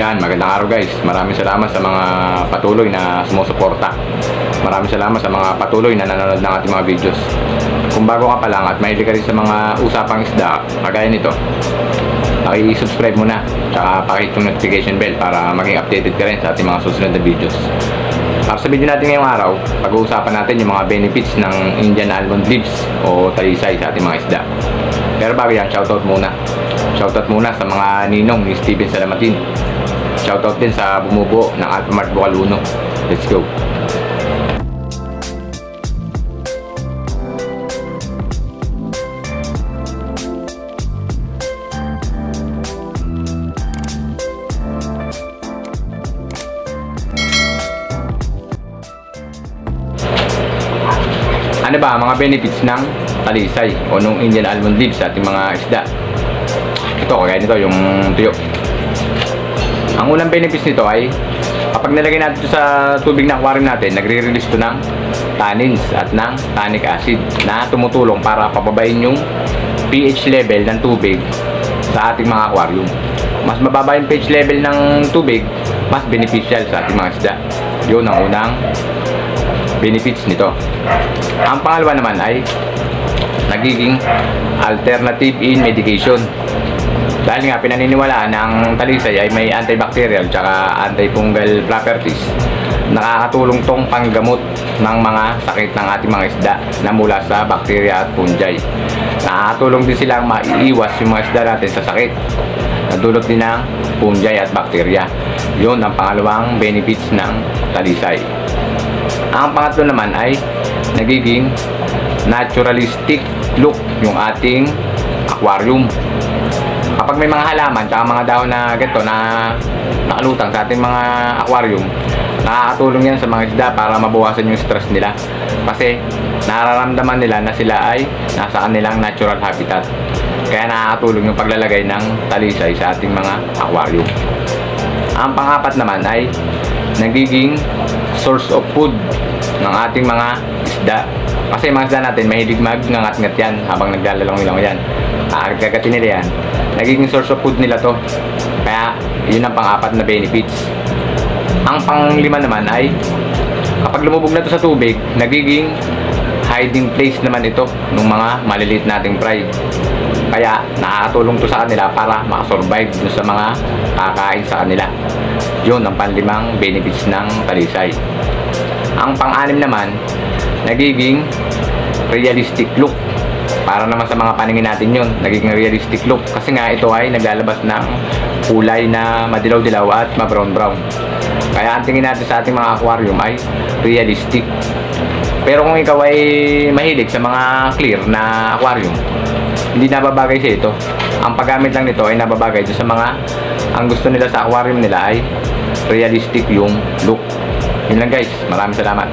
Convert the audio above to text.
Yan, magandang araw guys. Maraming salamat sa mga patuloy na sumusuporta. Maraming salamat sa mga patuloy na nanonood ng ating mga videos. Kung bago ka pa lang at mahilig ka rin sa mga usapang isda, kagaya nito, paki-subscribe mo na, tsaka pakihit yung notification bell para maging updated ka rin sa ating mga susunod na videos. Para sa video natin ngayong araw, pag-uusapan natin yung mga benefits ng Indian almond leaves o talisay sa ating mga isda. Pero bago yan, shoutout muna. Shoutout muna sa mga ninong ni Steven Salamatin. Shoutout din sa bumubuo ng Alphamart Bukaluno. Let's go! Ano ba mga benefits ng talisay o nung Indian almond leaves sa ating mga isda? Ito, kagaya nito, yung tuyo. Ang unang benefits nito ay kapag nilagay natin ito sa tubig na aquarium natin, nagre-release ito ng tannins at ng tannic acid na tumutulong para pababain yung pH level ng tubig sa ating mga aquarium. Mas mababa yung pH level ng tubig, mas beneficial sa ating mga isda. Yun ang unang benefits nito. Ang pangalawa naman ay nagiging alternative in medication. Dahil nga pinaniniwalaan ng talisay ay may antibacterial tsaka antifungal properties, nakakatulong tong panggamot ng mga sakit ng ating mga isda na mula sa bacteria at fungi. Nakakatulong din silang maiiwas yung mga isda natin sa sakit na dulot din ng fungi at bacteria. Yun ang pangalawang benefits ng talisay. Ang pangatlo naman ay nagiging naturalistic look yung ating aquarium. Kapag may mga halaman at mga dahon na ganito na nakalutang sa ating mga aquarium, nakakatulong yan sa mga isda para mabawasan yung stress nila. Kasi nararamdaman nila na sila ay nasa kanilang natural habitat. Kaya nakakatulong yung paglalagay ng talisay sa ating mga aquarium. Ang pang-apat naman ay nagiging source of food ng ating mga isda. Kasi mga isda natin mahilig magngangat-ngat yan habang naglalangoy-langoy yan. Kagatin nila yan. Nagiging source of food nila to. Kaya yun ang pang-apat na benefits. Ang pang-lima naman ay kapag lumubog na to sa tubig, nagiging hiding place naman ito ng mga maliliit nating fry. Kaya nakakatulong to sa kanila para makasurvive sa mga kakain sa kanila. Yun ang panlimang benefits ng talisay. Ang pang-anim naman, nagiging realistic look. Para naman sa mga paningin natin yun, nagiging realistic look. Kasi nga ito ay naglalabas ng kulay na madilaw-dilaw at ma-brown-brown. Kaya ang tingin natin sa ating mga aquarium ay realistic. Pero kung ikaw ay mahilig sa mga clear na aquarium, hindi nababagay sa ito. Ang paggamit lang nito ay nababagay sa mga ang gusto nila sa aquarium nila ay realistic yung look. Yun lang guys, maraming salamat.